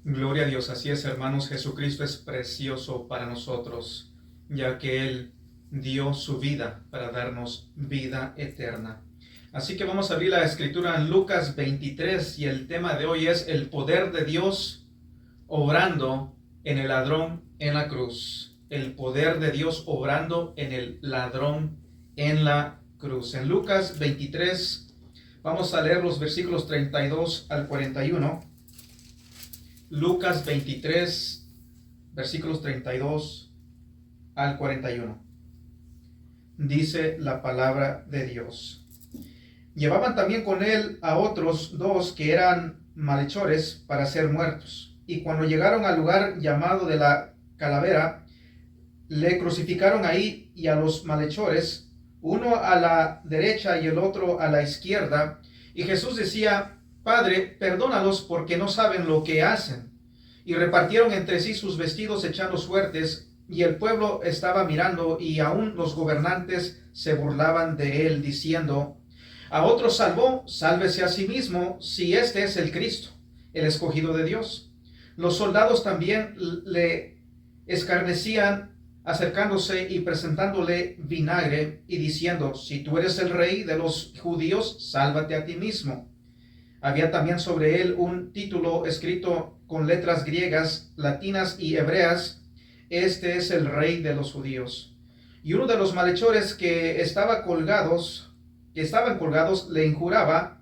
Gloria a Dios, así es, hermanos. Jesucristo es precioso para nosotros, ya que Él dio su vida para darnos vida eterna. Así que vamos a abrir la escritura en Lucas 23 y el tema de hoy es el poder de Dios obrando en el ladrón en la cruz. El poder de Dios obrando en el ladrón en la cruz. En Lucas 23 vamos a leer los versículos 32 al 41. Lucas 23, versículos 32 al 41. Dice la palabra de Dios. Llevaban también con él a otros dos que eran malhechores para ser muertos. Y cuando llegaron al lugar llamado de la calavera, le crucificaron ahí y a los malhechores, uno a la derecha y el otro a la izquierda. Y Jesús decía: Padre, perdónalos porque no saben lo que hacen. Y repartieron entre sí sus vestidos echando suertes, y el pueblo estaba mirando, y aún los gobernantes se burlaban de él, diciendo: A otro salvó, sálvese a sí mismo, si este es el Cristo, el escogido de Dios. Los soldados también le escarnecían, acercándose y presentándole vinagre, y diciendo: Si tú eres el rey de los judíos, sálvate a ti mismo. Había también sobre él un título escrito con letras griegas, latinas y hebreas: Este es el rey de los judíos. Y uno de los malhechores que estaban colgados, le injuriaba,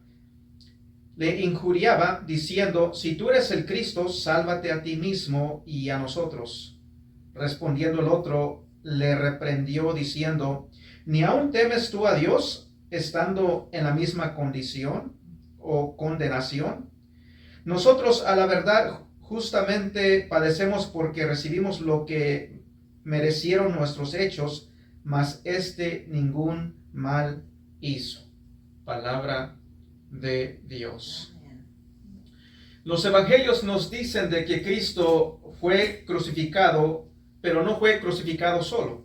diciendo: Si tú eres el Cristo, sálvate a ti mismo y a nosotros. Respondiendo el otro, le reprendió, diciendo: ¿Ni aún temes tú a Dios, estando en la misma condición o condenación? Nosotros, a la verdad, justamente padecemos porque recibimos lo que merecieron nuestros hechos, mas este ningún mal hizo. Palabra de Dios. Los evangelios nos dicen de que Cristo fue crucificado, pero no fue crucificado solo.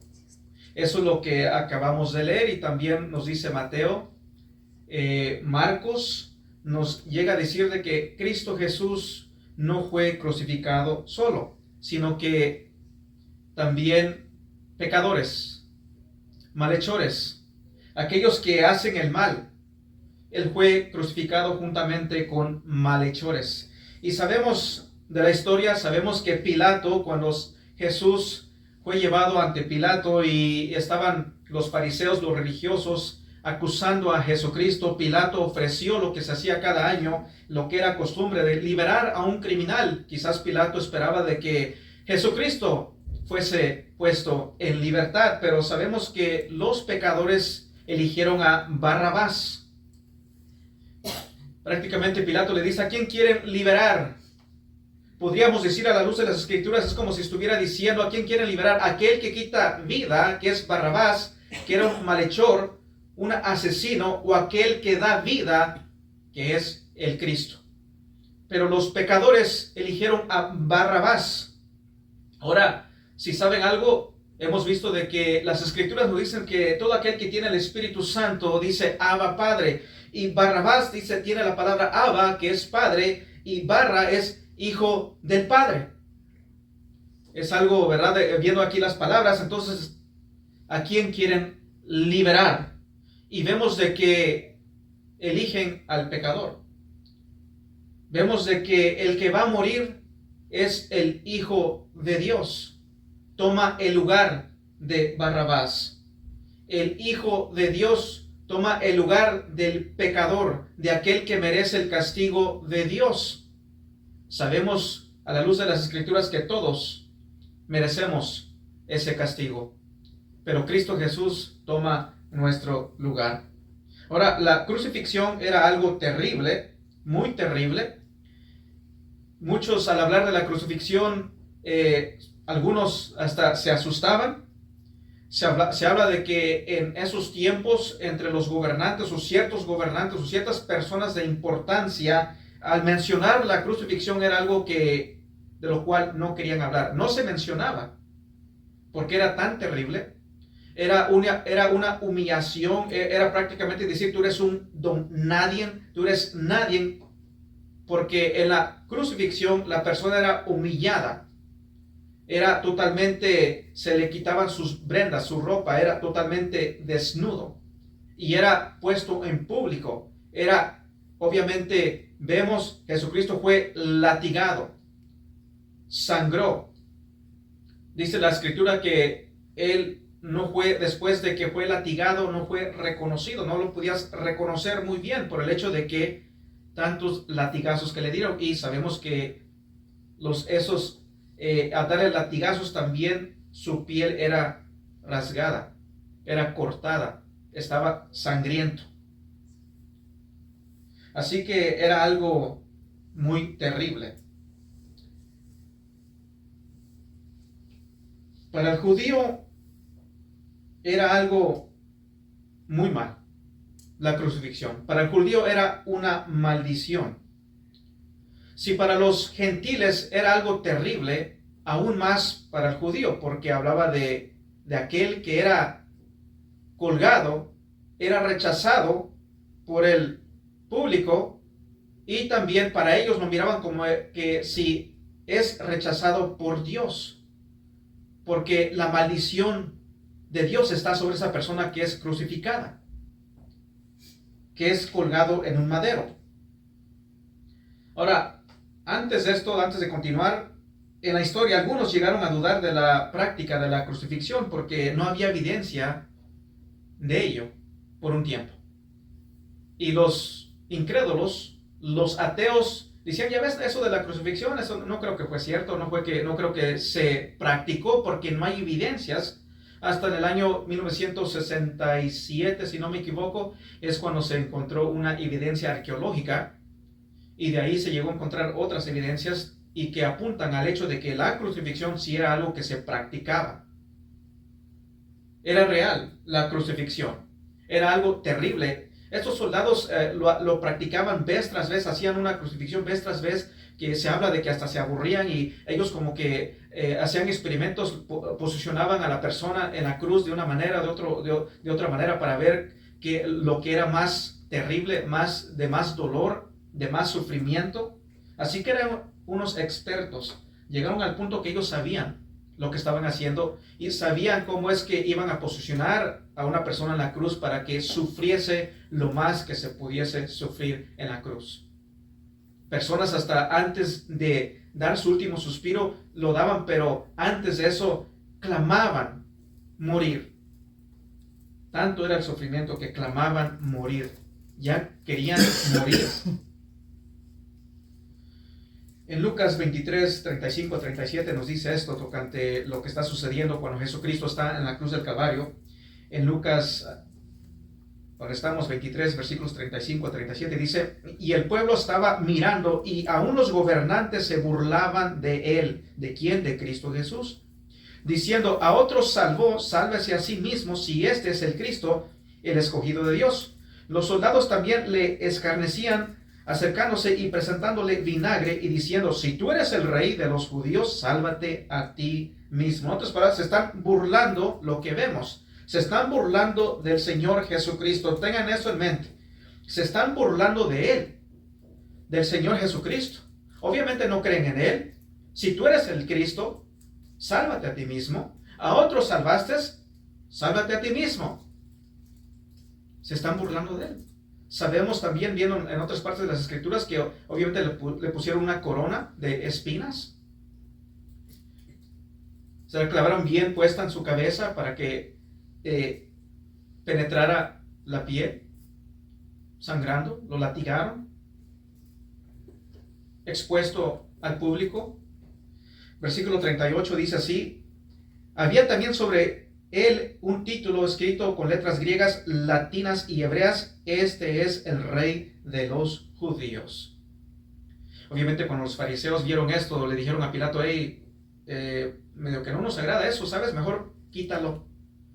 Eso es lo que acabamos de leer, y también nos dice Mateo. Marcos nos llega a decir de que Cristo Jesús no fue crucificado solo, sino que también pecadores, malhechores, aquellos que hacen el mal, Él fue crucificado juntamente con malhechores. Y sabemos de la historia, sabemos que Pilato, cuando Jesús fue llevado ante Pilato y estaban los fariseos, los religiosos, acusando a Jesucristo, Pilato ofreció lo que se hacía cada año, lo que era costumbre de liberar a un criminal. Quizás Pilato esperaba de que Jesucristo fuese puesto en libertad, pero sabemos que los pecadores eligieron a Barrabás. Prácticamente Pilato le dice: ¿a quién quieren liberar? Podríamos decir, a la luz de las escrituras, es como si estuviera diciendo: ¿a quién quieren liberar? Aquel que quita vida, que es Barrabás, que era un malhechor, un asesino, o aquel que da vida, que es el Cristo. Pero los pecadores eligieron a Barrabás. Ahora, si saben algo, hemos visto de que las escrituras nos dicen que todo aquel que tiene el Espíritu Santo dice Abba Padre, y Barrabás dice, tiene la palabra Abba, que es Padre, y Barra es hijo del Padre. Es algo, ¿verdad? Viendo aquí las palabras, entonces, ¿a quién quieren liberar? Y vemos de que eligen al pecador. Vemos de que el que va a morir es el Hijo de Dios. Toma el lugar de Barrabás. El Hijo de Dios toma el lugar del pecador, de aquel que merece el castigo de Dios. Sabemos a la luz de las escrituras que todos merecemos ese castigo, pero Cristo Jesús toma nuestro lugar. Ahora, la crucifixión era algo terrible, muy terrible. Muchos, al hablar de la crucifixión, algunos hasta se asustaban. Se habla de que en esos tiempos, entre los gobernantes o ciertos gobernantes o ciertas personas de importancia, al mencionar la crucifixión era algo de lo cual no querían hablar. No se mencionaba porque era tan terrible. Era una humillación, era prácticamente decir: tú eres un don nadie, tú eres nadie porque en la crucifixión la persona era humillada, era totalmente, se le quitaban sus prendas, su ropa, era totalmente desnudo y era puesto en público. Era, obviamente, vemos, Jesucristo fue latigado, sangró. Dice la escritura que él no fue, después de que fue latigado, no fue reconocido, no lo podías reconocer muy bien por el hecho de que tantos latigazos que le dieron. Y sabemos que esos al darle latigazos también su piel era rasgada, era cortada, estaba sangriento. Así que era algo muy terrible. Para el judío era algo muy mal, la crucifixión. Para el judío era una maldición. Si para los gentiles era algo terrible, aún más para el judío, porque hablaba de aquel que era colgado, era rechazado por el público, y también para ellos lo miraban como que si es rechazado por Dios, porque la maldición de Dios está sobre esa persona que es crucificada, que es colgado en un madero. Ahora, antes de esto, antes de continuar, en la historia algunos llegaron a dudar de la práctica de la crucifixión porque no había evidencia de ello por un tiempo. Y los incrédulos, los ateos, decían, ya ves, eso de la crucifixión, eso no creo que fue cierto, no creo que se practicó porque no hay evidencias. Hasta en el año 1967, si no me equivoco, es cuando se encontró una evidencia arqueológica, y de ahí se llegó a encontrar otras evidencias y que apuntan al hecho de que la crucifixión sí era algo que se practicaba. Era real la crucifixión, era algo terrible. Estos soldados lo practicaban vez tras vez, hacían una crucifixión vez tras vez, que se habla de que hasta se aburrían, y ellos como que hacían experimentos, posicionaban a la persona en la cruz de una manera, de otra manera, para ver lo que era más terrible, de más dolor, de más sufrimiento. Así que eran unos expertos. Llegaron al punto que ellos sabían lo que estaban haciendo y sabían cómo es que iban a posicionar a una persona en la cruz para que sufriese lo más que se pudiese sufrir en la cruz. Personas hasta antes de dar su último suspiro lo daban, pero antes de eso clamaban morir. Tanto era el sufrimiento que clamaban morir. Ya querían morir. En Lucas 23, 35 37 nos dice esto tocante lo que está sucediendo cuando Jesucristo está en la cruz del Calvario. En Lucas, ahora estamos 23, versículos 35 a 37, dice, y el pueblo estaba mirando, y aún los gobernantes se burlaban de él. ¿De quién? De Cristo Jesús. Diciendo, a otros salvó, sálvese a sí mismo, si este es el Cristo, el escogido de Dios. Los soldados también le escarnecían, acercándose y presentándole vinagre y diciendo, si tú eres el rey de los judíos, sálvate a ti mismo. En otras palabras, se están burlando lo que vemos. Se están burlando del Señor Jesucristo. Tengan eso en mente. Se están burlando de Él, del Señor Jesucristo. Obviamente no creen en Él. Si tú eres el Cristo, sálvate a ti mismo. A otros salvaste, sálvate a ti mismo. Se están burlando de Él. Sabemos también, viendo en otras partes de las Escrituras, que obviamente le pusieron una corona de espinas. Se la clavaron bien puesta en su cabeza para que penetrara la piel, sangrando. Lo latigaron, expuesto al público. Versículo 38 dice así, había también sobre él un título escrito con letras griegas, latinas y hebreas, este es el rey de los judíos. Obviamente cuando los fariseos vieron esto, le dijeron a Pilato, medio que no nos agrada eso, ¿sabes? Mejor quítalo,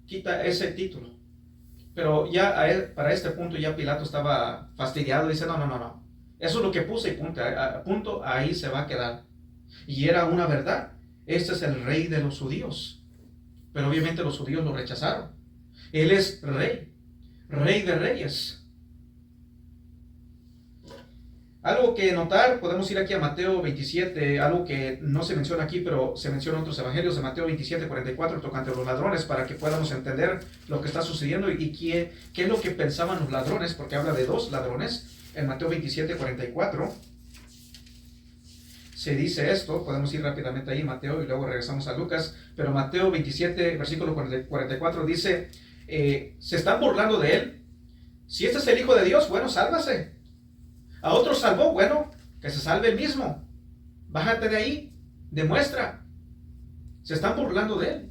quita ese título. Pero ya para este punto ya Pilato estaba fastidiado, dice, no, eso es lo que puse y punto, ahí se va a quedar. Y era una verdad, este es el rey de los judíos. Pero obviamente los judíos lo rechazaron. Él es rey, rey de reyes. Algo que notar, podemos ir aquí a Mateo 27, algo que no se menciona aquí, pero se menciona en otros evangelios, de Mateo 27, 44, tocante a los ladrones, para que podamos entender lo que está sucediendo y qué es lo que pensaban los ladrones, porque habla de dos ladrones. En Mateo 27, 44 se dice esto, podemos ir rápidamente ahí, Mateo, y luego regresamos a Lucas, pero Mateo 27, versículo 44 dice, se están burlando de él. Si este es el Hijo de Dios, bueno, sálvase. A otro salvó, bueno, que se salve él mismo. Bájate de ahí, demuestra. Se están burlando de él.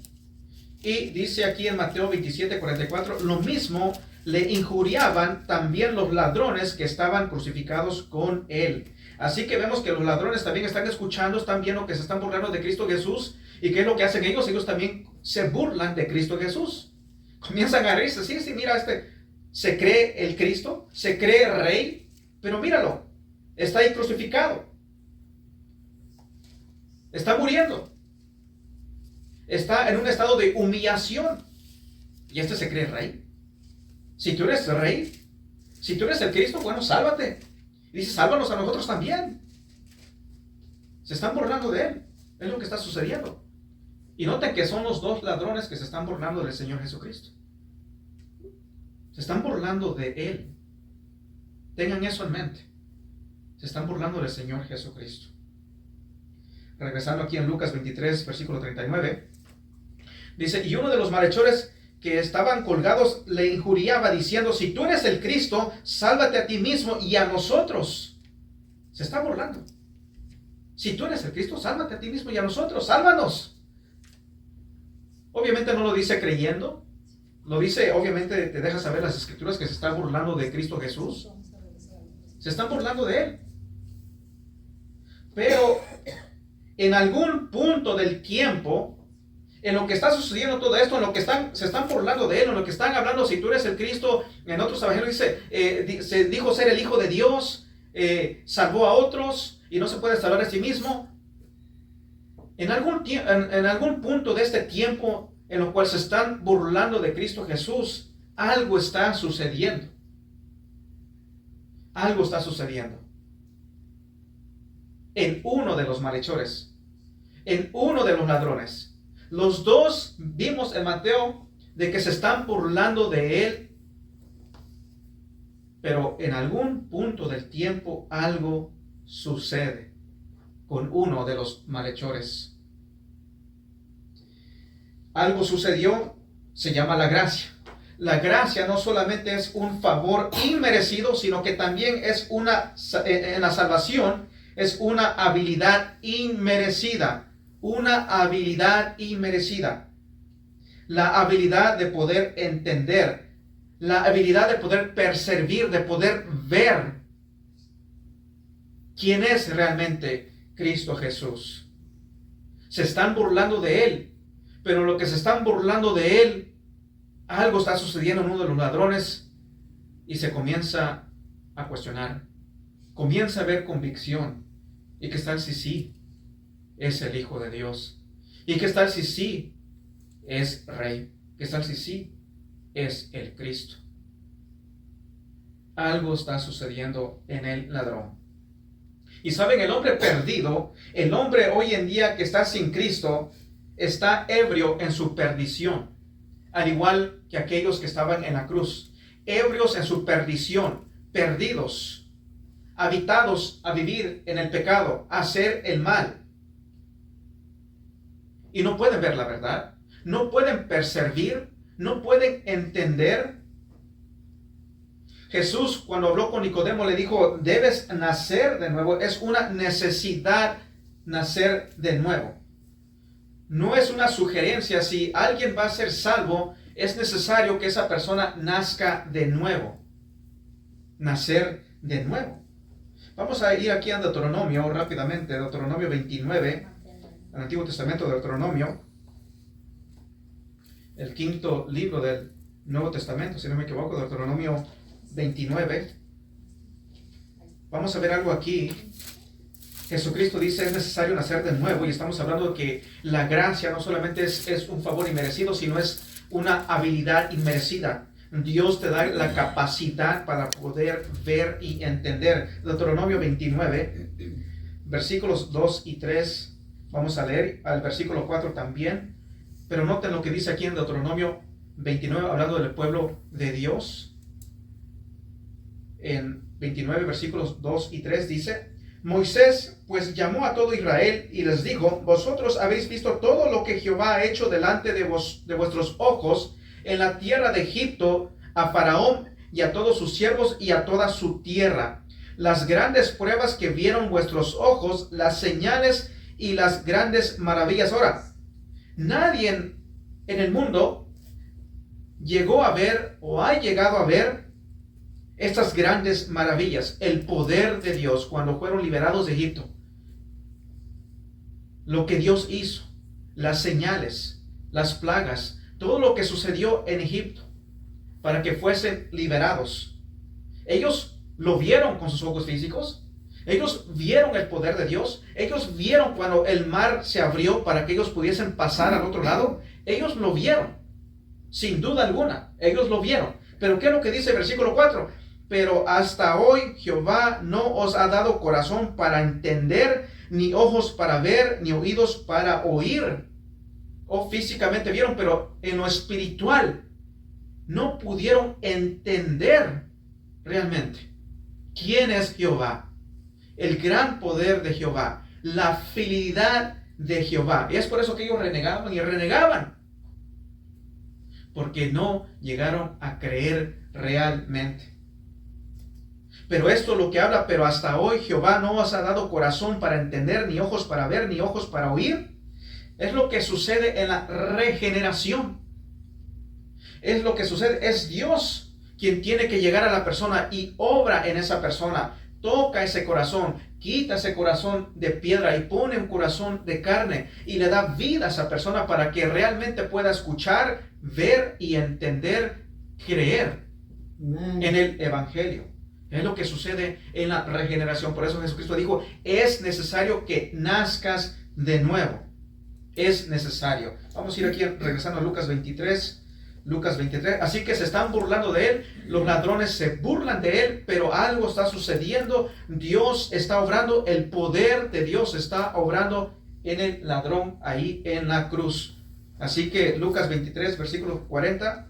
Y dice aquí en Mateo 27, 44, lo mismo le injuriaban también los ladrones que estaban crucificados con él. Así que vemos que los ladrones también están escuchando, están viendo que se están burlando de Cristo Jesús. ¿Y qué es lo que hacen ellos? Ellos también se burlan de Cristo Jesús. Comienzan a reírse. Sí, mira, se cree el Cristo, se cree rey. Pero míralo, está ahí crucificado. Está muriendo. Está en un estado de humillación. Y este se cree rey. Si tú eres rey, si tú eres el Cristo, bueno, sálvate. Y dice, sálvanos a nosotros también. Se están burlando de él. Es lo que está sucediendo. Y noten que son los dos ladrones que se están burlando del Señor Jesucristo. Se están burlando de él. Tengan eso en mente. Se están burlando del Señor Jesucristo. Regresando aquí en Lucas 23, versículo 39. Dice, y uno de los malhechores que estaban colgados le injuriaba diciendo, si tú eres el Cristo, sálvate a ti mismo y a nosotros. Se está burlando. Si tú eres el Cristo, sálvate a ti mismo y a nosotros. Sálvanos. Obviamente no lo dice creyendo. Lo dice, obviamente te deja saber las escrituras que se está burlando de Cristo Jesús. Se están burlando de él. Pero en algún punto del tiempo, en lo que está sucediendo todo esto, en lo que se están burlando de él, en lo que están hablando, si tú eres el Cristo, en otros evangelios dice, se dijo ser el Hijo de Dios, salvó a otros y no se puede salvar a sí mismo. En algún punto de este tiempo en lo cual se están burlando de Cristo Jesús, algo está sucediendo. Algo está sucediendo. En uno de los malhechores, en uno de los ladrones. Los dos vimos en Mateo de que se están burlando de él. Pero en algún punto del tiempo algo sucede con uno de los malhechores. Algo sucedió, se llama la gracia. La gracia no solamente es un favor inmerecido, sino que también es en la salvación, es una habilidad inmerecida. Una habilidad inmerecida. La habilidad de poder entender, la habilidad de poder percibir, de poder ver quién es realmente Cristo Jesús. Se están burlando de él, pero lo que se están burlando de él, algo está sucediendo en uno de los ladrones y se comienza a cuestionar. Comienza a haber convicción. ¿Y qué tal si sí es el Hijo de Dios? ¿Y qué tal si sí es Rey? ¿Qué tal si sí es el Cristo? Algo está sucediendo en el ladrón. Y saben, el hombre perdido, el hombre hoy en día que está sin Cristo, está ebrio en su perdición. Al igual que aquellos que estaban en la cruz, ebrios en su perdición, perdidos, habitados a vivir en el pecado, a hacer el mal. Y no pueden ver la verdad, no pueden percibir, no pueden entender. Jesús, cuando habló con Nicodemo, le dijo, debes nacer de nuevo. Es una necesidad nacer de nuevo. No es una sugerencia. Si alguien va a ser salvo, es necesario que esa persona nazca de nuevo. Nacer de nuevo. Vamos a ir aquí a Deuteronomio rápidamente. Deuteronomio 29. El Antiguo Testamento de Deuteronomio. El quinto libro del Nuevo Testamento, si no me equivoco, Deuteronomio 29. Vamos a ver algo aquí. Jesucristo dice, es necesario nacer de nuevo, y estamos hablando de que la gracia no solamente es un favor inmerecido, sino es una habilidad inmerecida. Dios te da la capacidad para poder ver y entender. Deuteronomio 29, versículos 2 y 3. Vamos a leer al versículo 4 también. Pero noten lo que dice aquí en Deuteronomio 29, hablando del pueblo de Dios. En 29, versículos 2 y 3 dice: Moisés pues llamó a todo Israel y les dijo: Vosotros habéis visto todo lo que Jehová ha hecho delante de vuestros ojos en la tierra de Egipto, a Faraón y a todos sus siervos y a toda su tierra, las grandes pruebas que vieron vuestros ojos, las señales y las grandes maravillas. Ahora, nadie en el mundo llegó a ver o ha llegado a ver estas grandes maravillas, el poder de Dios cuando fueron liberados de Egipto, lo que Dios hizo, las señales, las plagas, todo lo que sucedió en Egipto para que fuesen liberados. Ellos lo vieron con sus ojos físicos, ellos vieron el poder de Dios, ellos vieron cuando el mar se abrió para que ellos pudiesen pasar al otro lado, ellos lo vieron, sin duda alguna, ellos lo vieron. Pero ¿qué es lo que dice el versículo 4? Pero hasta hoy Jehová no os ha dado corazón para entender, ni ojos para ver, ni oídos para oír. O físicamente vieron, pero en lo espiritual no pudieron entender realmente quién es Jehová, el gran poder de Jehová, la fidelidad de Jehová. Y es por eso que ellos renegaban y renegaban, porque no llegaron a creer realmente. Pero esto es lo que habla: pero hasta hoy Jehová no os ha dado corazón para entender, ni ojos para ver, ni ojos para oír. Es lo que sucede en la regeneración. Es lo que sucede. Es Dios quien tiene que llegar a la persona y obra en esa persona. Toca ese corazón, quita ese corazón de piedra y pone un corazón de carne y le da vida a esa persona para que realmente pueda escuchar, ver y entender, creer en el Evangelio. Es lo que sucede en la regeneración. Por eso Jesucristo dijo: es necesario que nazcas de nuevo. Es necesario. Vamos a ir aquí regresando a Lucas 23. Lucas 23. Así que se están burlando de él. Los ladrones se burlan de él, pero algo está sucediendo. Dios está obrando. El poder de Dios está obrando en el ladrón ahí en la cruz. Así que Lucas 23, versículo 40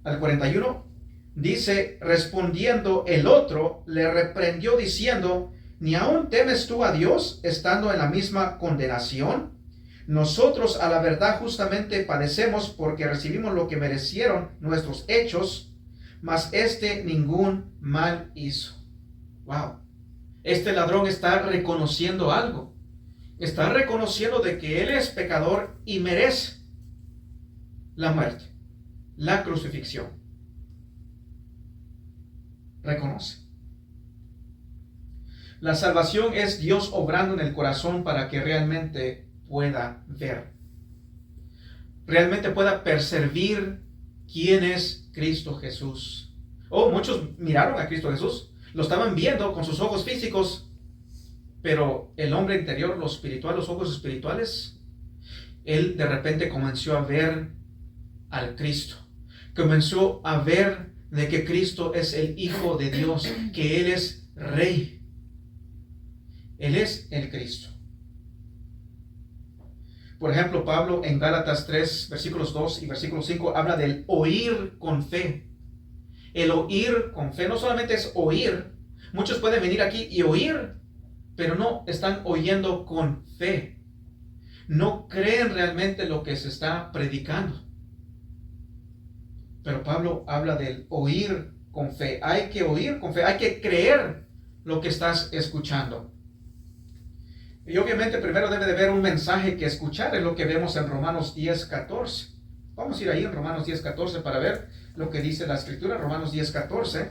al 41. Dice: respondiendo el otro, le reprendió diciendo: ¿ni aún temes tú a Dios, estando en la misma condenación? Nosotros a la verdad justamente padecemos, porque recibimos lo que merecieron nuestros hechos, mas este ningún mal hizo. Wow. Este ladrón está reconociendo algo. Está reconociendo de que él es pecador y merece la muerte, la crucifixión. Reconoce. La salvación es Dios obrando en el corazón para que realmente pueda ver, realmente pueda percibir quién es Cristo Jesús. Muchos miraron a Cristo Jesús, lo estaban viendo con sus ojos físicos, pero el hombre interior, lo espiritual, los ojos espirituales, él de repente comenzó a ver al Cristo, comenzó a ver de que Cristo es el Hijo de Dios, que Él es Rey, Él es el Cristo. Por ejemplo, Pablo en Gálatas 3, versículos 2 y versículo 5 habla del oír con fe. El oír con fe no solamente es oír. Muchos pueden venir aquí y oír, pero no están oyendo con fe. No creen realmente lo que se está predicando. Pero Pablo habla del oír con fe. Hay que oír con fe, hay que creer lo que estás escuchando. Y obviamente primero debe de haber un mensaje que escuchar, es lo que vemos en Romanos 10, 14. Vamos a ir ahí en Romanos 10, 14 para ver lo que dice la Escritura. Romanos 10, 14.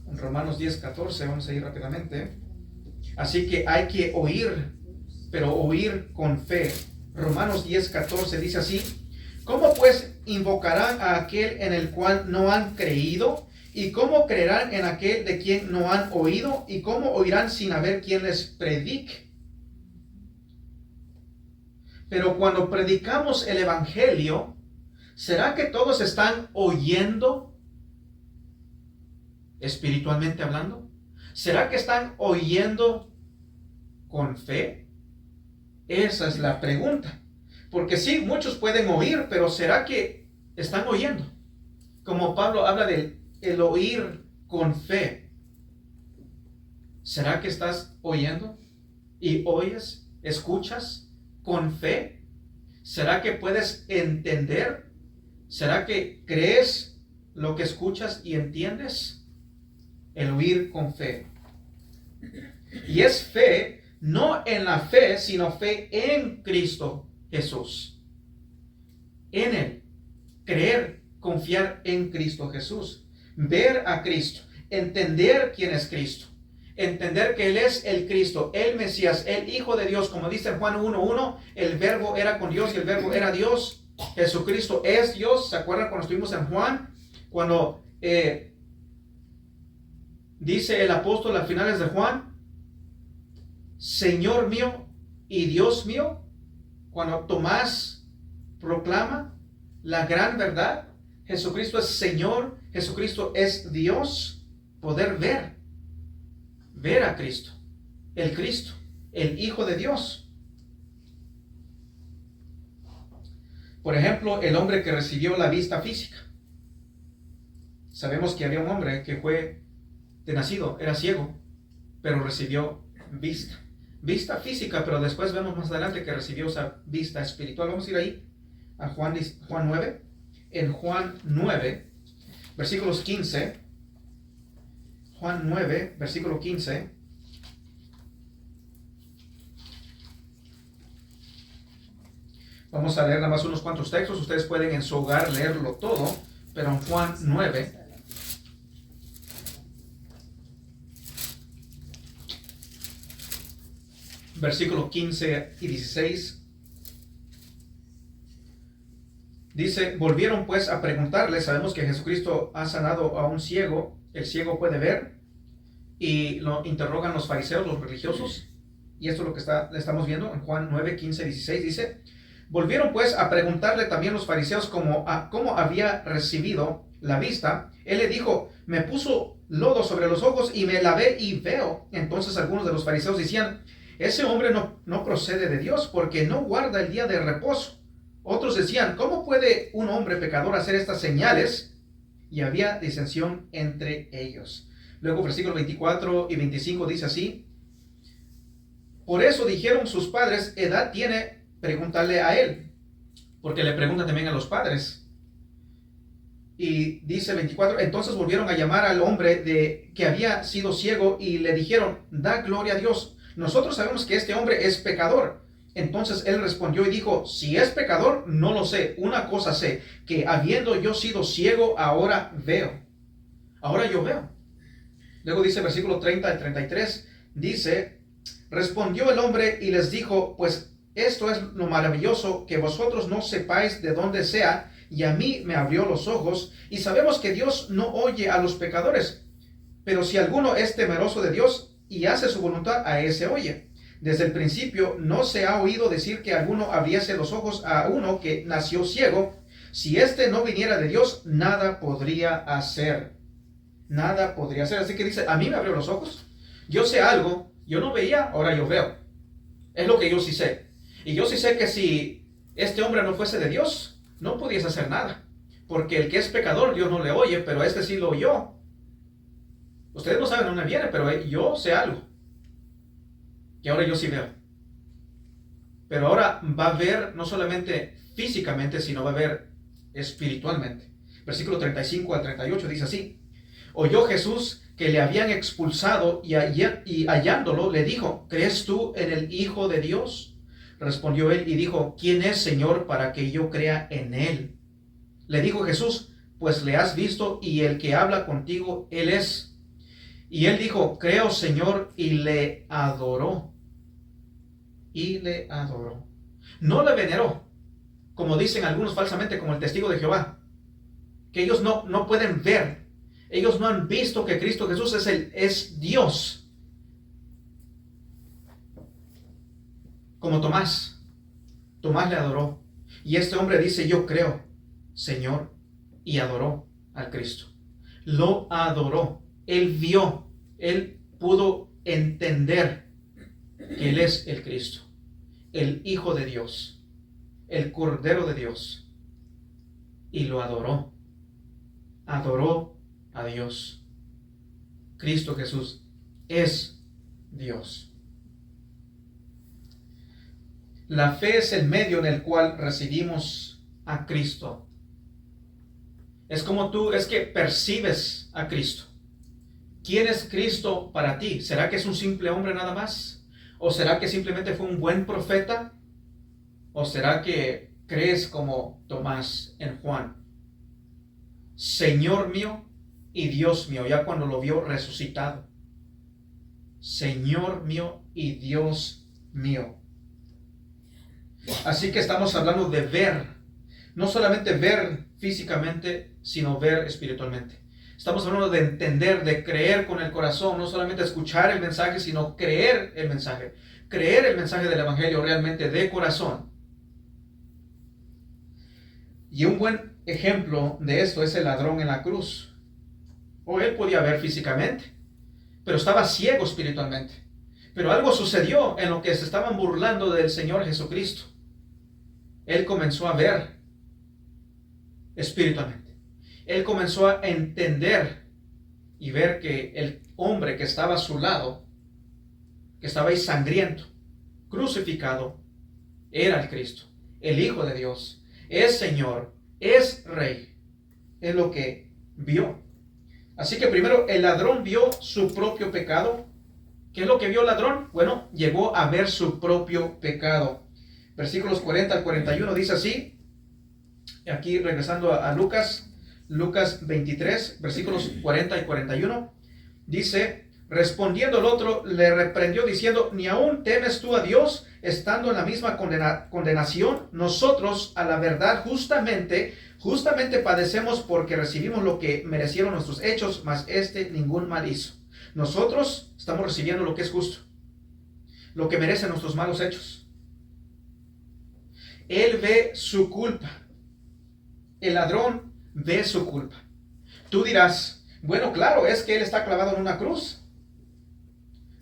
En Romanos 10, 14, vamos a ir rápidamente. Así que hay que oír, pero oír con fe. Romanos 10, 14 dice así: ¿cómo pues invocarán a aquel en el cual no han creído? ¿Y cómo creerán en aquel de quien no han oído? ¿Y cómo oirán sin haber quien les predique? Pero cuando predicamos el Evangelio, ¿Será que todos están oyendo espiritualmente hablando? ¿Será que están oyendo con fe? Esa es la pregunta. Porque sí, muchos pueden oír, pero ¿será que están oyendo? Como Pablo habla del el oír con fe. ¿Será que estás oyendo? ¿Y oyes, escuchas con fe? ¿Será que puedes entender? ¿Será que crees lo que escuchas y entiendes? El oír con fe. Y es fe, no en la fe, sino fe en Cristo Jesús. En Él. Creer, confiar en Cristo Jesús. Ver a Cristo. Entender quién es Cristo. Entender que Él es el Cristo, el Mesías, el Hijo de Dios. Como dice en Juan 1:1, el verbo era con Dios y el verbo era Dios. Jesucristo es Dios. ¿Se acuerdan cuando estuvimos en Juan? Cuando dice el apóstol a finales de Juan, Señor mío y Dios mío. Cuando Tomás proclama la gran verdad, Jesucristo es Señor, Jesucristo es Dios. Poder ver a Cristo, el Hijo de Dios. Por ejemplo, el hombre que recibió la vista física. Sabemos que había un hombre que fue de nacido, era ciego, pero recibió vista física, pero después vemos más adelante que recibió esa vista espiritual. Vamos a ir ahí a Juan 9. En Juan 9, versículos 15. Juan 9, versículo 15. Vamos a leer nada más unos cuantos textos. Ustedes pueden en su hogar leerlo todo, pero en Juan 9, versículos 15 y 16. Dice, volvieron pues a preguntarle. Sabemos que Jesucristo ha sanado a un ciego. El ciego puede ver. Y lo interrogan los fariseos, los religiosos. Y esto es lo que estamos viendo en Juan 9, 15, 16. Dice, volvieron pues a preguntarle también los fariseos cómo había recibido la vista. Él le dijo, me puso lodo sobre los ojos y me lavé y veo. Entonces algunos de los fariseos decían, ese hombre no procede de Dios porque no guarda el día de reposo. Otros decían, ¿cómo puede un hombre pecador hacer estas señales? Y había disensión entre ellos. Luego versículos 24 y 25 dice así, por eso dijeron sus padres, edad tiene, pregúntale a él, porque le preguntan también a los padres. Y dice 24, entonces volvieron a llamar al hombre que había sido ciego y le dijeron, da gloria a Dios, nosotros sabemos que este hombre es pecador. Entonces él respondió y dijo, si es pecador, no lo sé. Una cosa sé, que habiendo yo sido ciego, ahora veo. Ahora yo veo. Luego dice versículo 30 al 33, dice, respondió el hombre y les dijo, pues esto es lo maravilloso, que vosotros no sepáis de dónde sea, y a mí me abrió los ojos, y sabemos que Dios no oye a los pecadores, pero si alguno es temeroso de Dios y hace su voluntad, a ese oye. Desde el principio no se ha oído decir que alguno abriese los ojos a uno que nació ciego. Si éste no viniera de Dios, nada podría hacer. Nada podría hacer. Así que dice, a mí me abrió los ojos. Yo sé algo. Yo no veía, ahora yo veo. Es lo que yo sí sé. Y yo sí sé que si este hombre no fuese de Dios, no pudiese hacer nada. Porque el que es pecador, Dios no le oye, pero este sí lo oyó. Ustedes no saben dónde viene, pero yo sé algo. Y ahora yo sí veo. Pero ahora va a ver no solamente físicamente, sino va a ver espiritualmente. Versículo 35 al 38 dice así. Oyó Jesús que le habían expulsado y hallándolo le dijo, ¿crees tú en el Hijo de Dios? Respondió él y dijo, ¿quién es, Señor, para que yo crea en él? Le dijo Jesús, pues le has visto y el que habla contigo, él es. Y él dijo, creo, Señor, y le adoró. Y le adoró. No le veneró, como dicen algunos falsamente, como el testigo de Jehová, que ellos no pueden ver. Ellos no han visto que Cristo Jesús es Dios. Como Tomás. Tomás le adoró. Y este hombre dice, yo creo. Señor y adoró al Cristo. Lo adoró. Él vio, él pudo entender que Él es el Cristo, el Hijo de Dios, el Cordero de Dios. Y lo adoró. Adoró a Dios. Cristo Jesús es Dios. La fe es el medio en el cual recibimos a Cristo. Es como tú, es que percibes a Cristo. ¿Quién es Cristo para ti? ¿Será que es un simple hombre nada más? ¿O será que simplemente fue un buen profeta? ¿O será que crees como Tomás en Juan? Señor mío y Dios mío, ya cuando lo vio resucitado. Señor mío y Dios mío. Así que estamos hablando de ver, no solamente ver físicamente, sino ver espiritualmente. Estamos hablando de entender, de creer con el corazón, no solamente escuchar el mensaje, sino creer el mensaje. Creer el mensaje del Evangelio realmente de corazón. Y un buen ejemplo de esto es el ladrón en la cruz. Él podía ver físicamente, pero estaba ciego espiritualmente. Pero algo sucedió en lo que se estaban burlando del Señor Jesucristo. Él comenzó a ver espiritualmente. Él comenzó a entender y ver que el hombre que estaba a su lado, que estaba ahí sangriento, crucificado, era el Cristo, el Hijo de Dios, es Señor, es Rey. Es lo que vio. Así que primero el ladrón vio su propio pecado. ¿Qué es lo que vio el ladrón? Bueno, llegó a ver su propio pecado. Versículos 40 al 41 dice así. Aquí regresando a Lucas 23, versículos 40 y 41. Dice, respondiendo el otro, le reprendió diciendo, ¿ni aún temes tú a Dios, estando en la misma condenación? Nosotros, a la verdad, justamente padecemos porque recibimos lo que merecieron nuestros hechos, mas ningún mal hizo. Nosotros estamos recibiendo lo que es justo, lo que merecen nuestros malos hechos. Él ve su culpa. El ladrón ve su culpa. Tú dirás, bueno, claro, es que él está clavado en una cruz.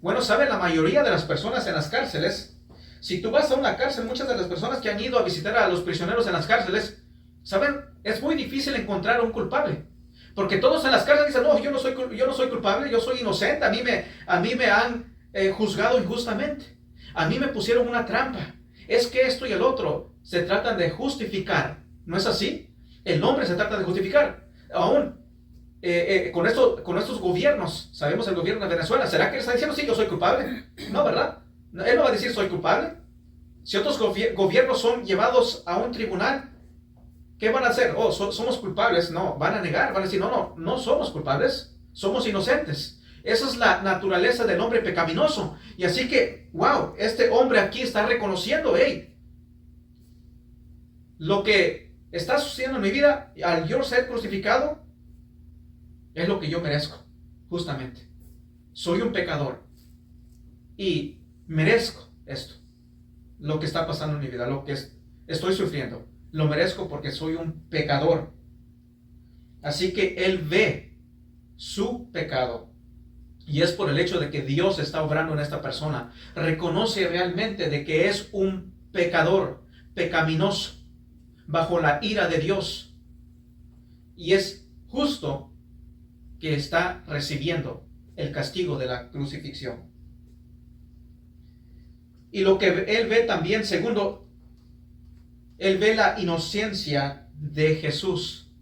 Bueno, ¿saben? La mayoría de las personas en las cárceles, si tú vas a una cárcel, muchas de las personas que han ido a visitar a los prisioneros en las cárceles, ¿saben? Es muy difícil encontrar un culpable. Porque todos en las cárceles dicen, no, yo no soy culpable, yo soy inocente, a mí me han juzgado injustamente. A mí me pusieron una trampa. Es que esto y el otro se tratan de justificar. ¿No es así? El hombre se trata de justificar. Aún con estos gobiernos, sabemos el gobierno de Venezuela, ¿será que él está diciendo, sí, yo soy culpable? No, ¿verdad? Él no va a decir, soy culpable. Si otros gobiernos son llevados a un tribunal, ¿qué van a hacer? Oh, somos culpables. No, van a negar, van a decir, no somos culpables, somos inocentes. Esa es la naturaleza del hombre pecaminoso. Y así que, wow, este hombre aquí está reconociendo, hey, lo que está sucediendo en mi vida, al yo ser crucificado, es lo que yo merezco, justamente. Soy un pecador y merezco esto, lo que está pasando en mi vida, lo que estoy sufriendo. Lo merezco porque soy un pecador. Así que él ve su pecado. Y es por el hecho de que Dios está obrando en esta persona. Reconoce realmente de que es un pecador, pecaminoso, bajo la ira de Dios. Y es justo que está recibiendo el castigo de la crucifixión. Y lo que él ve también, segundo, él ve la inocencia de Jesús.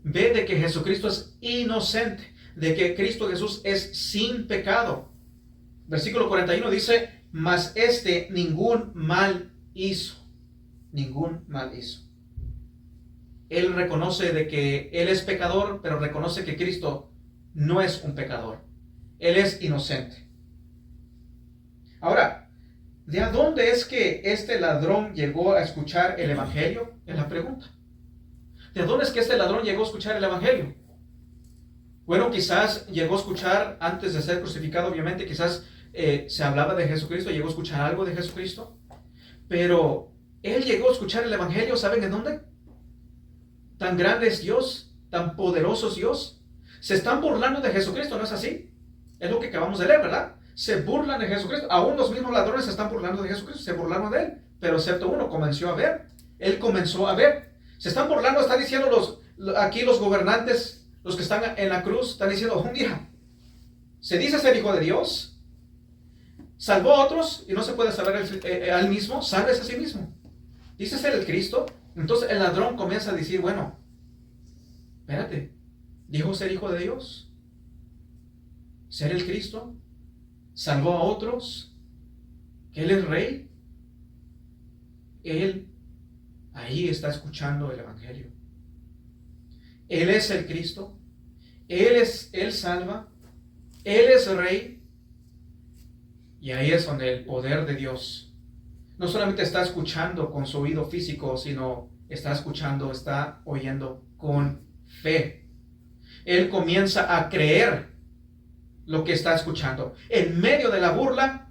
Ve de que Jesucristo es inocente, de que Cristo Jesús es sin pecado. Versículo 41 dice, mas ningún mal hizo. Ningún mal hizo. Él reconoce de que él es pecador, pero reconoce que Cristo no es un pecador. Él es inocente. Ahora, ¿de a dónde es que este ladrón llegó a escuchar el Evangelio? Es la pregunta. ¿De dónde es que este ladrón llegó a escuchar el Evangelio? Bueno, quizás llegó a escuchar antes de ser crucificado, obviamente, quizás se hablaba de Jesucristo, llegó a escuchar algo de Jesucristo, pero él llegó a escuchar el Evangelio, ¿saben en dónde? Tan grande es Dios, tan poderoso es Dios. Se están burlando de Jesucristo, ¿no es así? Es lo que acabamos de leer, ¿verdad? Se burlan de Jesucristo. Aún los mismos ladrones se están burlando de Jesucristo, se burlaron de él. Pero excepto uno comenzó a ver. Él comenzó a ver. Se están burlando, están diciendo aquí los gobernantes, los que están en la cruz, están diciendo, oh, mira, se dice ser hijo de Dios, salvó a otros y no se puede salvar a él mismo, sálvese a sí mismo. Dice ser el Cristo. Entonces el ladrón comienza a decir, bueno, espérate, dijo ser hijo de Dios, ser el Cristo, salvó a otros, que Él es rey. Él ahí está escuchando el Evangelio. Él es el Cristo, Él salva, Él es rey. Y ahí es donde el poder de Dios no solamente está escuchando con su oído físico, sino está escuchando, está oyendo con fe. Él comienza a creer lo que está escuchando. En medio de la burla,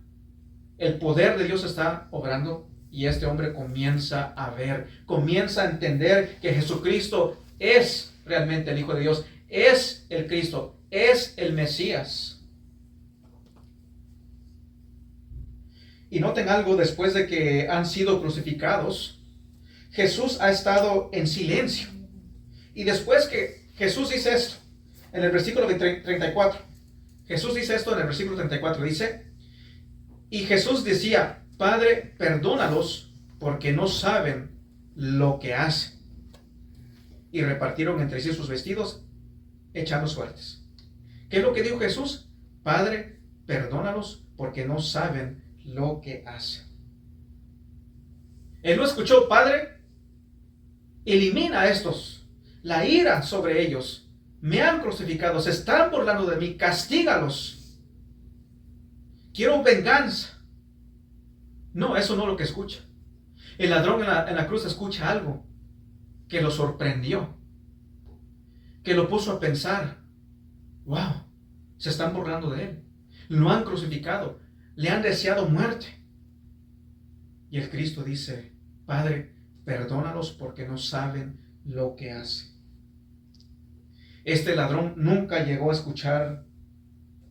el poder de Dios está obrando y este hombre comienza a ver, comienza a entender que Jesucristo es realmente el Hijo de Dios, es el Cristo, es el Mesías. Y noten algo, después de que han sido crucificados, Jesús ha estado en silencio. Y después que Jesús dice esto, en el versículo 34, Jesús dice esto en el versículo 34, dice, y Jesús decía, Padre, perdónalos porque no saben lo que hacen. Y repartieron entre sí sus vestidos, echando suertes. ¿Qué es lo que dijo Jesús? Padre, perdónalos porque no saben lo que hacen. Él no escuchó, Padre, elimina a estos, la ira sobre ellos, me han crucificado, se están burlando de mí, castígalos, quiero venganza. No, eso no es lo que escucha. El ladrón en la cruz escucha algo que lo sorprendió, que lo puso a pensar, wow, se están burlando de él, lo han crucificado, le han deseado muerte. Y el Cristo dice, Padre, perdónalos porque no saben lo que hacen. Este ladrón nunca llegó a escuchar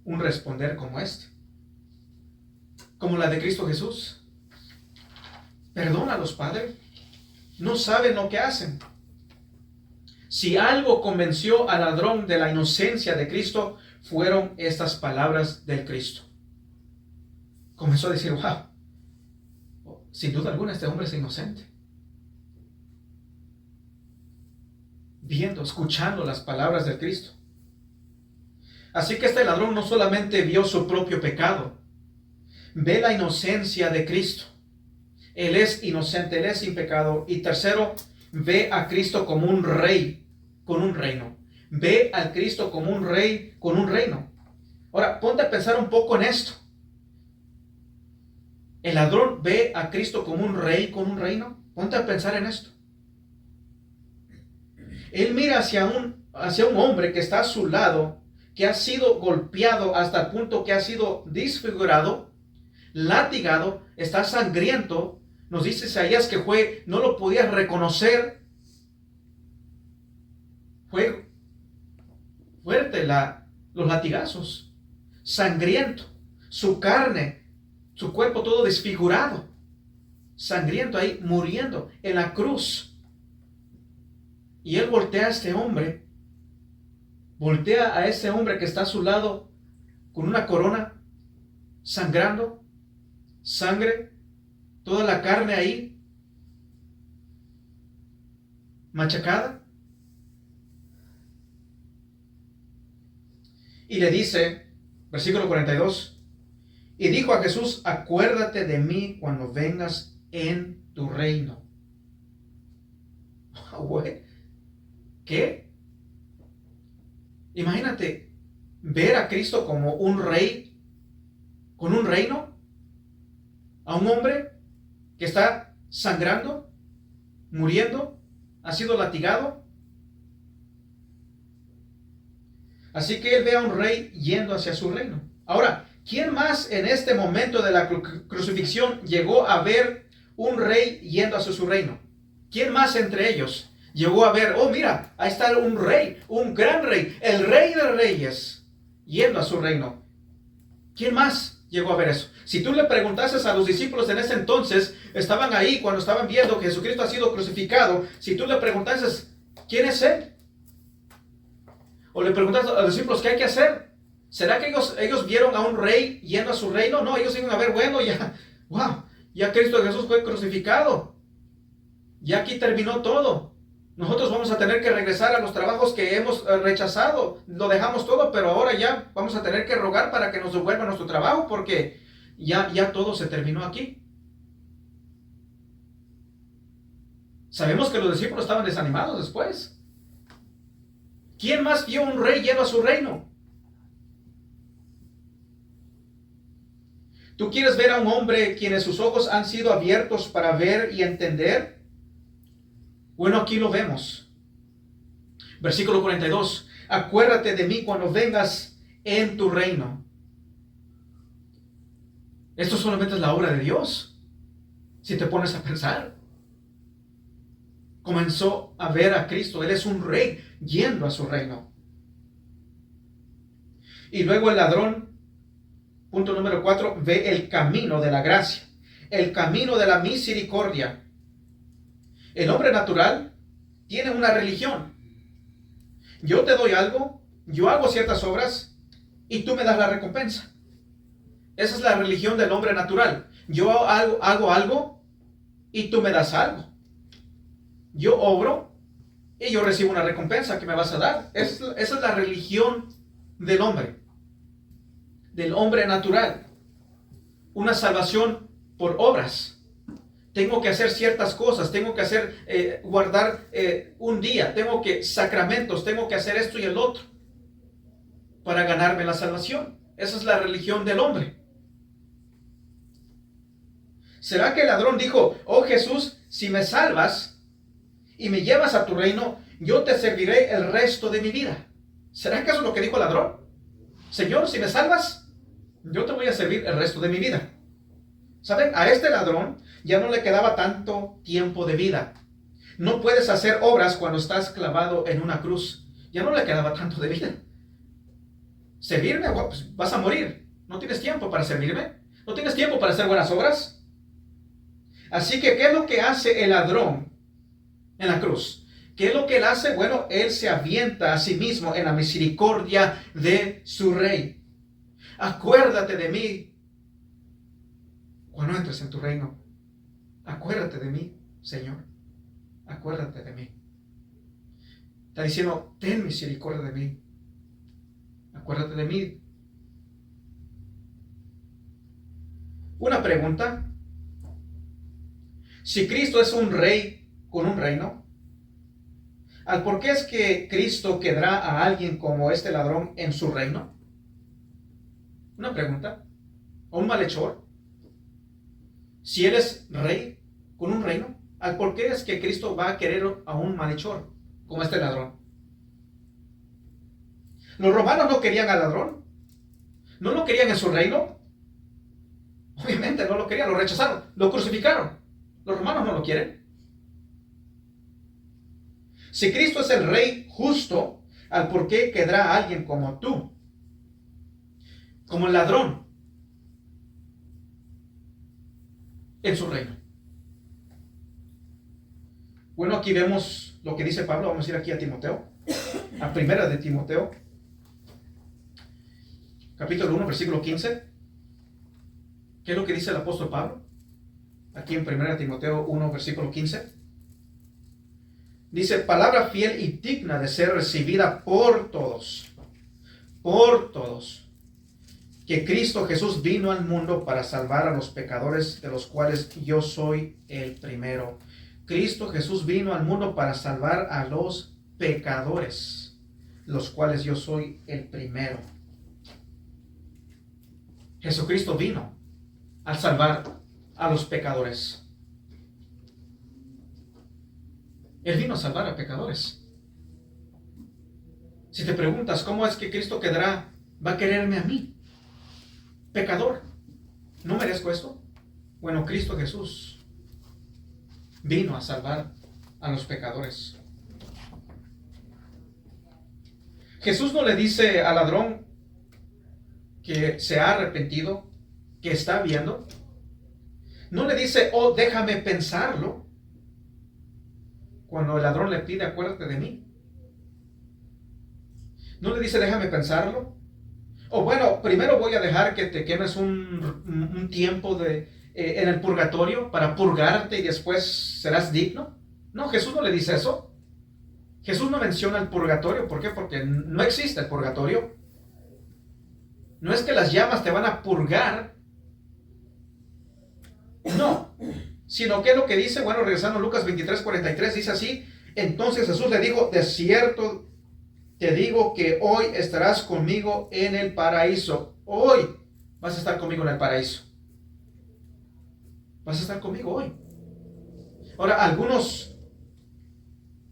un responder como este, como la de Cristo Jesús. Perdónalos, Padre, no saben lo que hacen. Si algo convenció al ladrón de la inocencia de Cristo, fueron estas palabras del Cristo. Comenzó a decir, wow, sin duda alguna este hombre es inocente. Viendo, escuchando las palabras del Cristo. Así que este ladrón no solamente vio su propio pecado, ve la inocencia de Cristo. Él es inocente, Él es sin pecado. Y tercero, ve a Cristo como un rey con un reino. Ve al Cristo como un rey con un reino. Ahora, ponte a pensar un poco en esto. El ladrón ve a Cristo como un rey con un reino. Ponte a pensar en esto. Él mira hacia un hombre que está a su lado, que ha sido golpeado hasta el punto que ha sido desfigurado, latigado, está sangriento. Nos dice Isaías que no lo podía reconocer. Fue fuerte los latigazos, sangriento, su carne, su cuerpo todo desfigurado, sangriento ahí, muriendo en la cruz. Y él voltea a este hombre, voltea a ese hombre que está a su lado con una corona, sangrando, sangre, toda la carne ahí, machacada. Y le dice, versículo 42, y dijo a Jesús, acuérdate de mí cuando vengas en tu reino. ¿Qué? Imagínate ver a Cristo como un rey con un reino, a un hombre que está sangrando, muriendo, ha sido latigado. Así que él ve a un rey yendo hacia su reino. Ahora, ¿quién más en este momento de la crucifixión llegó a ver un rey yendo hacia su reino? ¿Quién más entre ellos? Llegó a ver, oh mira, ahí está un rey, un gran rey, el rey de reyes, yendo a su reino. ¿Quién más llegó a ver eso? Si tú le preguntases a los discípulos en ese entonces, estaban ahí cuando estaban viendo que Jesucristo ha sido crucificado, si tú le preguntases, ¿quién es él? O le preguntas a los discípulos, ¿qué hay que hacer? ¿Será que ellos vieron a un rey yendo a su reino? No, ellos iban a ver, bueno, ya, wow, ya Cristo Jesús fue crucificado. Ya aquí terminó todo. Nosotros vamos a tener que regresar a los trabajos que hemos rechazado. Lo dejamos todo, pero ahora ya vamos a tener que rogar para que nos devuelvan nuestro trabajo porque ya todo se terminó aquí. Sabemos que los discípulos estaban desanimados después. ¿Quién más vio un rey yendo a su reino? ¿Tú quieres ver a un hombre quienes sus ojos han sido abiertos para ver y entender? Bueno, aquí lo vemos. Versículo 42. Acuérdate de mí cuando vengas en tu reino. Esto solamente es la obra de Dios. Si te pones a pensar. Comenzó a ver a Cristo. Él es un rey yendo a su reino. Y luego el ladrón, punto número 4, ve el camino de la gracia. El camino de la misericordia. El hombre natural tiene una religión. Yo te doy algo, yo hago ciertas obras y tú me das la recompensa. Esa es la religión del hombre natural. Yo hago algo y tú me das algo. Yo obro y yo recibo una recompensa que me vas a dar. Esa es la religión del hombre natural. Una salvación por obras. Tengo que hacer ciertas cosas, tengo que hacer, guardar un día, tengo que sacramentos, tengo que hacer esto y el otro para ganarme la salvación. Esa es la religión del hombre. ¿Será que el ladrón dijo, oh Jesús, si me salvas y me llevas a tu reino, yo te serviré el resto de mi vida? ¿Será que eso es lo que dijo el ladrón? Señor, si me salvas, yo te voy a servir el resto de mi vida. ¿Saben? A este ladrón ya no le quedaba tanto tiempo de vida. No puedes hacer obras cuando estás clavado en una cruz. Ya no le quedaba tanto de vida. ¿Servirme? Pues vas a morir. ¿No tienes tiempo para servirme? ¿No tienes tiempo para hacer buenas obras? Así que, ¿qué es lo que hace el ladrón en la cruz? ¿Qué es lo que él hace? Bueno, él se avienta a sí mismo en la misericordia de su rey. Acuérdate de mí cuando entres en tu reino. Acuérdate de mí, Señor. Acuérdate de mí. Está diciendo, ten misericordia de mí. Acuérdate de mí. Una pregunta. Si Cristo es un rey con un reino, ¿al por qué es que Cristo quedará a alguien como este ladrón en su reino? Una pregunta. ¿O un malhechor? Si él es rey con un reino, ¿al por qué es que Cristo va a querer a un malhechor como este ladrón? ¿Los romanos no querían al ladrón? ¿No lo querían en su reino? Obviamente no lo querían, lo rechazaron, lo crucificaron. Los romanos no lo quieren. Si Cristo es el rey justo, ¿al por qué quedará alguien como tú? Como el ladrón en su reino. Bueno, aquí vemos lo que dice Pablo. Vamos a ir aquí a Timoteo, a primera de Timoteo, capítulo 1, versículo 15. ¿Qué es lo que dice el apóstol Pablo? Aquí en primera de Timoteo 1, versículo 15. Dice, palabra fiel y digna de ser recibida por todos, que Cristo Jesús vino al mundo para salvar a los pecadores, de los cuales yo soy el primero. Cristo Jesús vino al mundo para salvar a los pecadores, los cuales yo soy el primero. Jesucristo vino a salvar a los pecadores. Él vino a salvar a pecadores. Si te preguntas, ¿cómo es que Cristo va a quererme a mí? Pecador. ¿No merezco esto? Bueno, Cristo Jesús vino a salvar a los pecadores. Jesús no le dice al ladrón que se ha arrepentido, que está viendo. No le dice, oh, déjame pensarlo. Cuando el ladrón le pide, acuérdate de mí. No le dice, déjame pensarlo. O bueno, primero voy a dejar que te quemes un tiempo en el purgatorio para purgarte y después serás digno. No, Jesús no le dice eso. Jesús no menciona el purgatorio. ¿Por qué? Porque no existe el purgatorio. No es que las llamas te van a purgar. No. Sino que lo que dice, bueno, regresando a Lucas 23:43, dice así. Entonces Jesús le dijo, de cierto te digo que hoy estarás conmigo en el paraíso. Hoy vas a estar conmigo en el paraíso. Vas a estar conmigo hoy. Ahora, algunos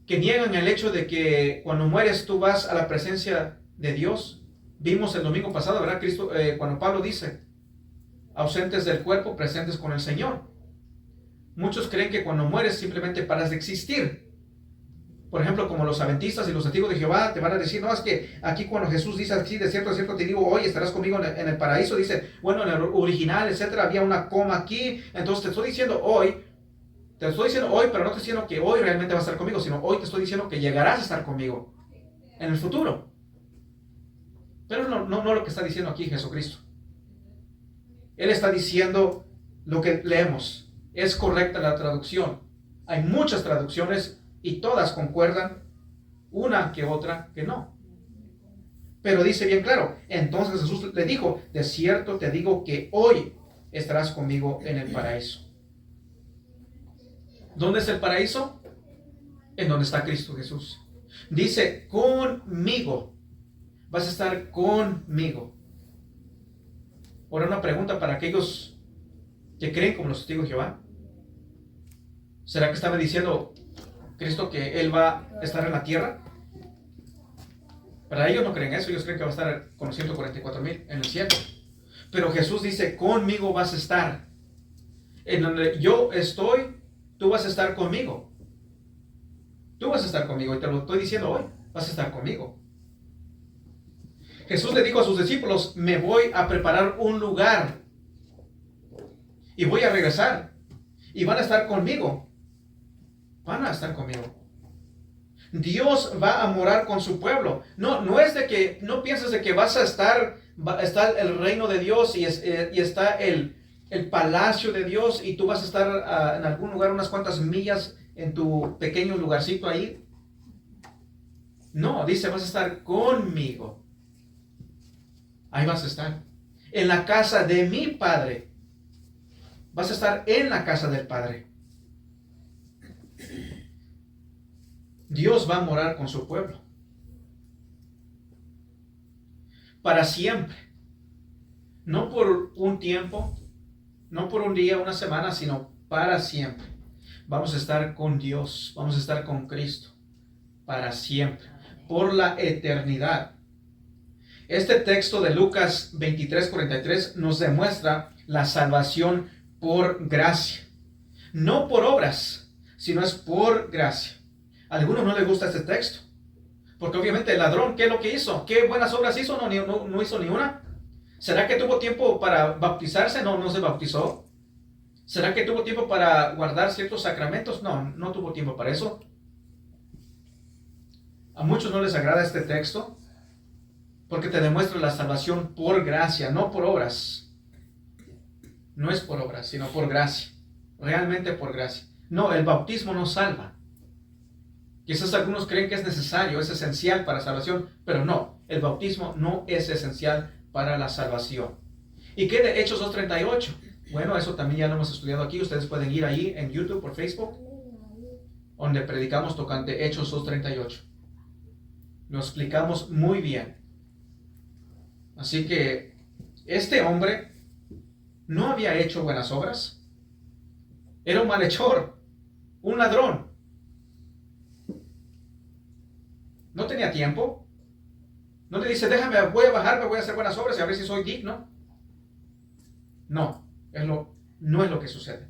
que niegan el hecho de que cuando mueres tú vas a la presencia de Dios. Vimos el domingo pasado, ¿verdad? Cristo, cuando Pablo dice, ausentes del cuerpo, presentes con el Señor. Muchos creen que cuando mueres simplemente paras de existir. Por ejemplo, como los adventistas y los testigos de Jehová te van a decir, no, es que aquí cuando Jesús dice así, de cierto te digo, hoy estarás conmigo en el paraíso, dice, bueno, en el original, etcétera, había una coma aquí, entonces te estoy diciendo hoy, pero no te estoy diciendo que hoy realmente vas a estar conmigo, sino hoy te estoy diciendo que llegarás a estar conmigo en el futuro. Pero no lo que está diciendo aquí Jesucristo. Él está diciendo lo que leemos. Es correcta la traducción. Hay muchas traducciones y todas concuerdan, una que otra que no. Pero dice bien claro, entonces Jesús le dijo, de cierto te digo que hoy estarás conmigo en el paraíso. ¿Dónde es el paraíso? En donde está Cristo Jesús. Dice, conmigo. Vas a estar conmigo. Ahora una pregunta para aquellos que creen como los testigos de Jehová. ¿Será que estaba diciendo Cristo que Él va a estar en la tierra? Para ellos no creen eso, ellos creen que va a estar con los 144,000 en el cielo. Pero Jesús dice, conmigo vas a estar. En donde yo estoy, tú vas a estar conmigo. Tú vas a estar conmigo, y te lo estoy diciendo hoy, vas a estar conmigo. Jesús le dijo a sus discípulos, me voy a preparar un lugar y voy a regresar y van a estar conmigo. Van a estar conmigo. Dios va a morar con su pueblo. No es de que, no pienses de que vas a está el reino de Dios y está el palacio de Dios y tú vas a estar en algún lugar unas cuantas millas en tu pequeño lugarcito ahí. No, dice, vas a estar conmigo. Ahí vas a estar. En la casa de mi Padre. Vas a estar en la casa del Padre. Dios va a morar con su pueblo. Para siempre. No por un tiempo, no por un día, una semana, sino para siempre. Vamos a estar con Dios, vamos a estar con Cristo. Para siempre. Por la eternidad. Este texto de Lucas 23:43 nos demuestra la salvación por gracia. No por obras, sino es por gracia. A algunos no les gusta este texto, porque obviamente el ladrón, ¿qué es lo que hizo? ¿Qué buenas obras hizo? No hizo ni una. ¿Será que tuvo tiempo para bautizarse? No se bautizó. ¿Será que tuvo tiempo para guardar ciertos sacramentos? No tuvo tiempo para eso. A muchos no les agrada este texto, porque te demuestra la salvación por gracia, no por obras. No es por obras, sino por gracia. Realmente por gracia. No, el bautismo no salva. Quizás algunos creen que es necesario, es esencial para salvación, pero no, el bautismo no es esencial para la salvación. ¿Y qué de Hechos 2:38? Bueno, eso también ya lo hemos estudiado aquí. Ustedes pueden ir ahí en YouTube por Facebook, donde predicamos tocante Hechos 2:38. Lo explicamos muy bien. Así que este hombre no había hecho buenas obras. Era un malhechor, un ladrón. No tenía tiempo. No le dice, déjame, voy a bajarme, voy a hacer buenas obras y a ver si soy digno. No es lo que sucede.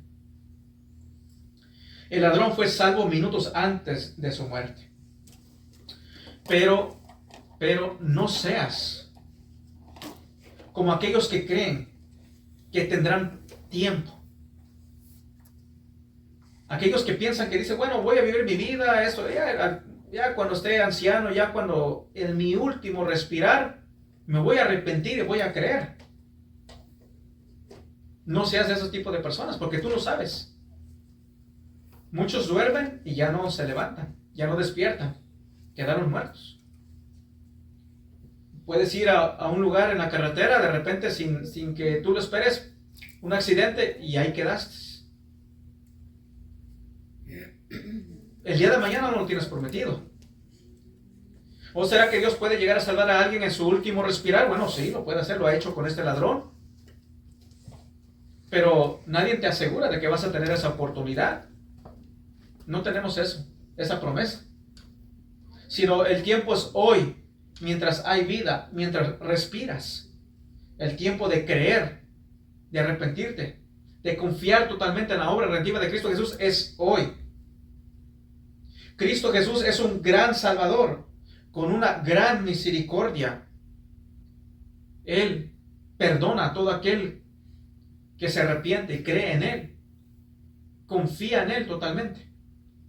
El ladrón fue salvo minutos antes de su muerte. Pero Pero no seas como aquellos que creen que tendrán tiempo. Aquellos que piensan que dicen, bueno, voy a vivir mi vida, eso, ya cuando esté anciano, ya cuando en mi último respirar, me voy a arrepentir y voy a creer. No seas de esos tipos de personas, porque tú lo sabes. Muchos duermen y ya no se levantan, ya no despiertan, quedaron muertos. Puedes ir a un lugar en la carretera, de repente, sin que tú lo esperes, un accidente y ahí quedaste. El día de mañana no lo tienes prometido. ¿O será que Dios puede llegar a salvar a alguien en su último respirar? Bueno, sí, lo puede hacer, lo ha hecho con este ladrón. Pero nadie te asegura de que vas a tener esa oportunidad. No tenemos eso, esa promesa. Sino el tiempo es hoy, mientras hay vida, mientras respiras. El tiempo de creer, de arrepentirte, de confiar totalmente en la obra redentiva de Cristo Jesús es hoy. Cristo Jesús es un gran Salvador, con una gran misericordia. Él perdona a todo aquel que se arrepiente y cree en Él. Confía en Él totalmente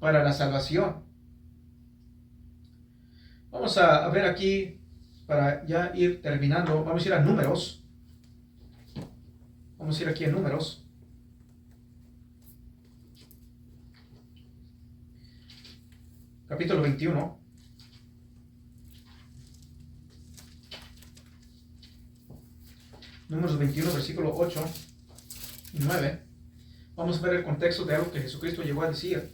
para la salvación. Vamos a ver aquí, para ya ir terminando, vamos a ir a Números. Vamos a ir aquí a Números. Capítulo 21. Números 21, versículo 8 y 9. Vamos a ver el contexto de algo que Jesucristo llegó a decir.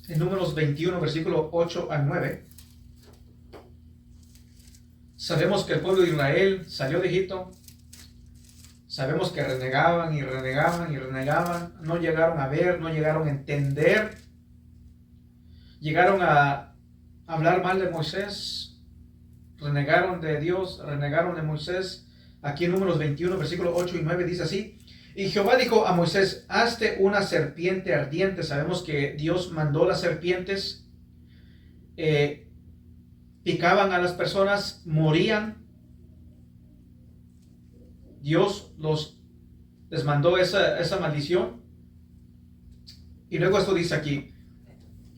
En Números 21, versículo 8 al 9. Sabemos que el pueblo de Israel salió de Egipto. Sabemos que renegaban y renegaban y renegaban. No llegaron a ver, no llegaron a entender. Llegaron a hablar mal de Moisés. Renegaron de Dios, renegaron de Moisés. Aquí en Números 21, versículos 8 y 9 dice así. Y Jehová dijo a Moisés, hazte una serpiente ardiente. Sabemos que Dios mandó las serpientes. Picaban a las personas, morían. Dios les mandó esa maldición. Y luego esto dice aquí,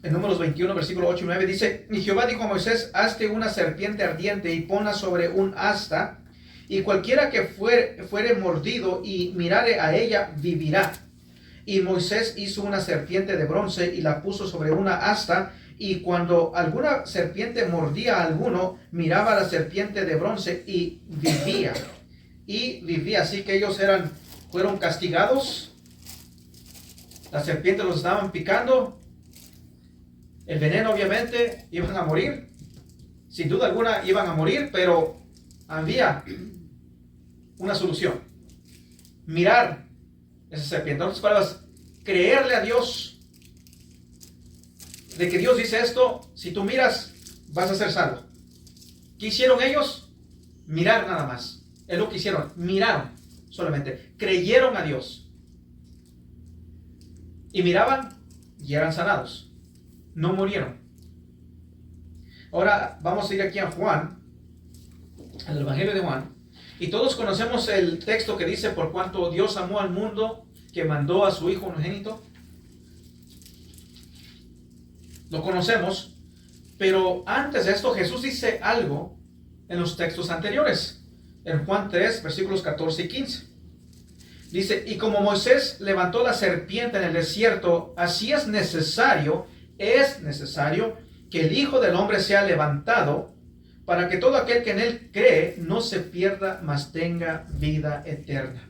en Números 21, versículo 8 y 9, dice, y Jehová dijo a Moisés, hazte una serpiente ardiente y ponla sobre un asta, y cualquiera que fuere mordido y mirare a ella, vivirá. Y Moisés hizo una serpiente de bronce y la puso sobre una asta, y cuando alguna serpiente mordía a alguno, miraba a la serpiente de bronce y vivía. Y vivía, así que ellos fueron castigados. Las serpientes los estaban picando. El veneno, obviamente, iban a morir. Sin duda alguna iban a morir, pero había una solución. Mirar esa serpiente. En otras palabras, creerle a Dios. De que Dios dice esto, si tú miras, vas a ser salvo. ¿Qué hicieron ellos? Mirar nada más. Es lo que hicieron, miraron solamente, creyeron a Dios. Y miraban y eran sanados. No murieron. Ahora vamos a ir aquí a Juan, al Evangelio de Juan. Y todos conocemos el texto que dice, por cuanto Dios amó al mundo, que mandó a su Hijo unigénito. Lo conocemos. Pero antes de esto Jesús dice algo en los textos anteriores. En Juan 3, versículos 14 y 15. Dice, y como Moisés levantó la serpiente en el desierto, así es necesario que el Hijo del Hombre sea levantado, para que todo aquel que en él cree no se pierda, mas tenga vida eterna.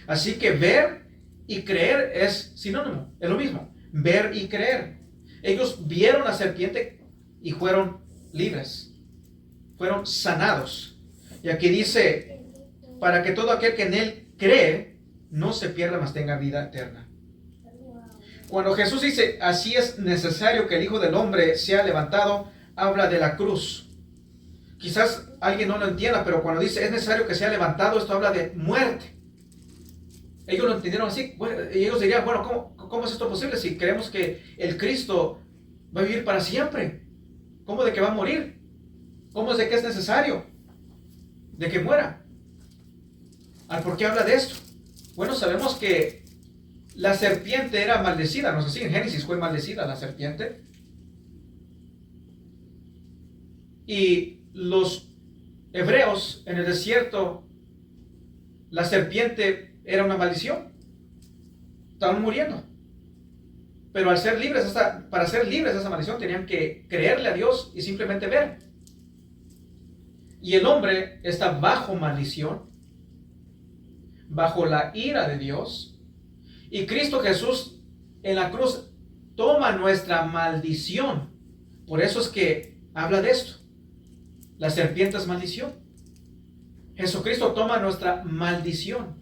Así que ver y creer es sinónimo, es lo mismo, ver y creer. Ellos vieron la serpiente y fueron libres, fueron sanados. Y aquí dice, para que todo aquel que en él cree no se pierda, mas tenga vida eterna. Cuando Jesús dice, así es necesario que el Hijo del Hombre sea levantado, habla de la cruz. Quizás alguien no lo entienda, pero cuando dice es necesario que sea levantado, esto habla de muerte. Ellos lo entendieron así. Bueno, y ellos dirían, bueno, ¿cómo es esto posible si creemos que el Cristo va a vivir para siempre? ¿Cómo de que va a morir? ¿Cómo es de que es necesario de que muera? ¿Por qué habla de esto? Bueno, sabemos que la serpiente era maldecida, ¿no es así? En Génesis fue maldecida la serpiente. Y los hebreos en el desierto, la serpiente era una maldición. Estaban muriendo. Pero al ser libres, para ser libres de esa maldición, tenían que creerle a Dios y simplemente ver. Y el hombre está bajo maldición, bajo la ira de Dios. Y Cristo Jesús en la cruz toma nuestra maldición. Por eso es que habla de esto. La serpiente es maldición. Jesucristo toma nuestra maldición.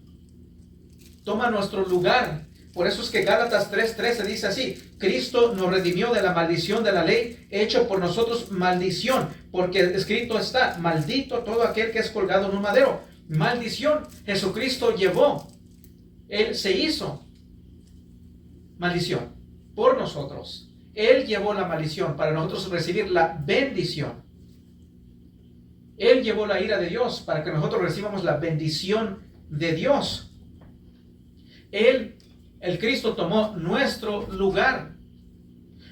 Toma nuestro lugar. Por eso es que Gálatas 3:13 dice así: Cristo nos redimió de la maldición de la ley, hecho por nosotros maldición, porque escrito está: maldito todo aquel que es colgado en un madero. Maldición, Jesucristo llevó. Él se hizo maldición por nosotros. Él llevó la maldición para nosotros recibir la bendición. Él llevó la ira de Dios para que nosotros recibamos la bendición de Dios. El Cristo tomó nuestro lugar.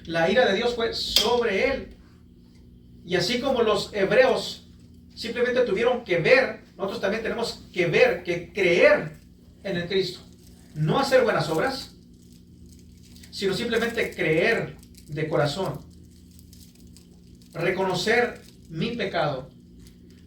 La ira de Dios fue sobre Él. Y así como los hebreos simplemente tuvieron que ver, nosotros también tenemos que ver, que creer en el Cristo. No hacer buenas obras, sino simplemente creer de corazón. Reconocer mi pecado.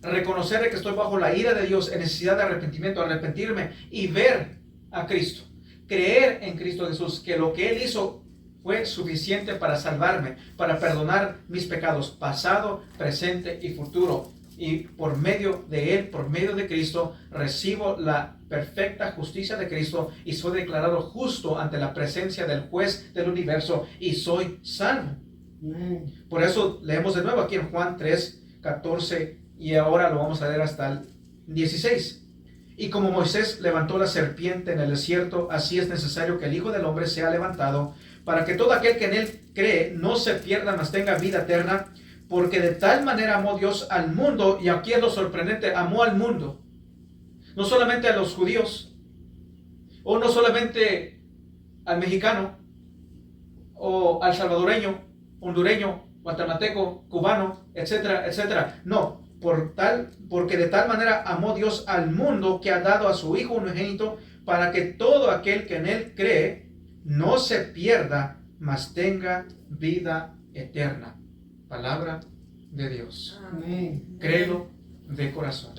Reconocer que estoy bajo la ira de Dios en necesidad de arrepentimiento, arrepentirme y ver a Cristo. Creer en Cristo Jesús, que lo que Él hizo fue suficiente para salvarme, para perdonar mis pecados, pasado, presente y futuro. Y por medio de Él, por medio de Cristo, recibo la perfecta justicia de Cristo y soy declarado justo ante la presencia del juez del universo y soy salvo. Por eso leemos de nuevo aquí en Juan 3:14 y ahora lo vamos a leer hasta el 16. Y como Moisés levantó la serpiente en el desierto, así es necesario que el Hijo del Hombre sea levantado, para que todo aquel que en Él cree no se pierda, mas tenga vida eterna. Porque de tal manera amó Dios al mundo, y aquí es lo sorprendente, amó al mundo. No solamente a los judíos, o no solamente al mexicano, o al salvadoreño, hondureño, guatemalteco, cubano, etcétera, etcétera. No, porque de tal manera amó Dios al mundo que ha dado a su Hijo unigénito, para que todo aquel que en Él cree no se pierda, mas tenga vida eterna. Palabra de Dios. Amén. Créelo de corazón.